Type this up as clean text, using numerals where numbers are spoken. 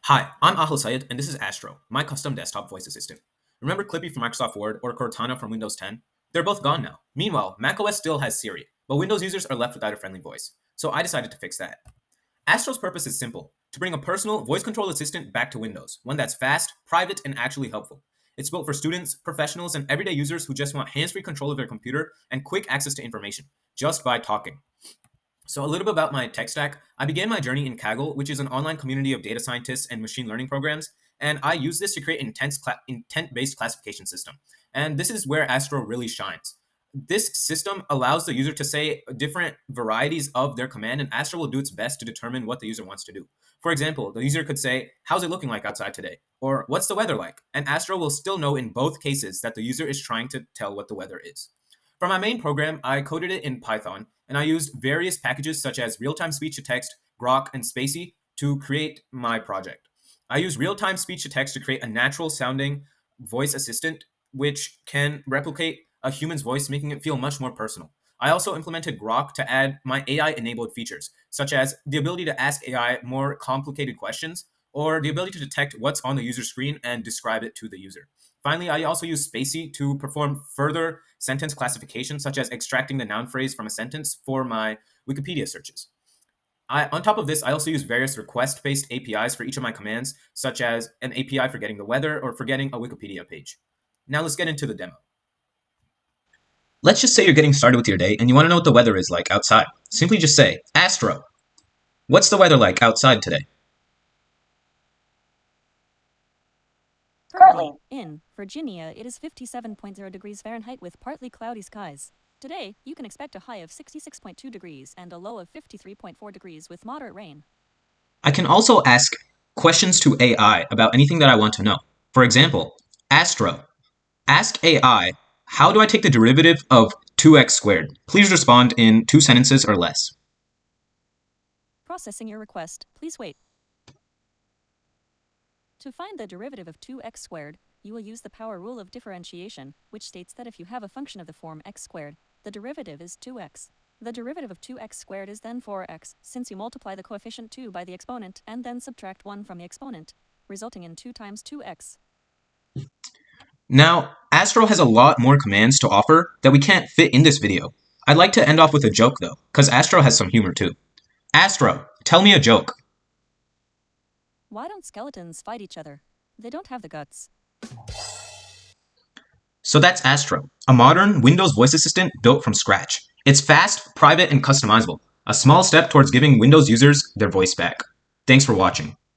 Hi, I'm Aahil Syed, and this is Astro, my custom desktop voice assistant. Remember Clippy from Microsoft Word or Cortana from Windows 10? They're both gone now. Meanwhile, macOS still has Siri, but Windows users are left without a friendly voice. So I decided to fix that. Astro's purpose is simple: to bring a personal, voice-controlled assistant back to Windows, one that's fast, private, and actually helpful. It's built for students, professionals, and everyday users who just want hands-free control of their computer and quick access to information, just by talking. So a little bit about my tech stack. I began my journey in Kaggle, which is an online community of data scientists and machine learning programs, and I use this to create an intent-based classification system. And this is where Astro really shines. This system allows the user to say different varieties of their command, and Astro will do its best to determine what the user wants to do. For example, the user could say, "How's it looking like outside today?" Or "What's the weather like?" And Astro will still know in both cases that the user is trying to tell what the weather is. For my main program, I coded it in Python, and I used various packages such as real-time speech-to-text, Grok, and Spacey to create my project. I use real-time speech-to-text to create a natural-sounding voice assistant, which can replicate a human's voice, making it feel much more personal. I also implemented Grok to add my AI-enabled features, such as the ability to ask AI more complicated questions, or the ability to detect what's on the user screen and describe it to the user. Finally, I also use Spacey to perform further sentence classification, such as extracting the noun phrase from a sentence for my Wikipedia searches. On top of this, I also use various request-based APIs for each of my commands, such as an API for getting the weather or for getting a Wikipedia page. Now let's get into the demo. Let's just say you're getting started with your day and you want to know what the weather is like outside. Simply just say, "Astro, what's the weather like outside today?" Currently, in Virginia, it is 57.0 degrees Fahrenheit with partly cloudy skies. Today, you can expect a high of 66.2 degrees and a low of 53.4 degrees with moderate rain. I can also ask questions to AI about anything that I want to know. For example, Astro, ask AI, "How do I take the derivative of 2x squared? Please respond in 2 sentences or less." Processing your request. Please wait. To find the derivative of 2x squared, you will use the power rule of differentiation, which states that if you have a function of the form x squared, the derivative is 2x. The derivative of 2x squared is then 4x, since you multiply the coefficient 2 by the exponent and then subtract 1 from the exponent, resulting in 2 times 2x. Now, Astro has a lot more commands to offer that we can't fit in this video. I'd like to end off with a joke though, because Astro has some humor too. Astro, tell me a joke. Why don't skeletons fight each other? They don't have the guts. So that's Astro, a modern Windows voice assistant built from scratch. It's fast, private, and customizable, a small step towards giving Windows users their voice back. Thanks for watching.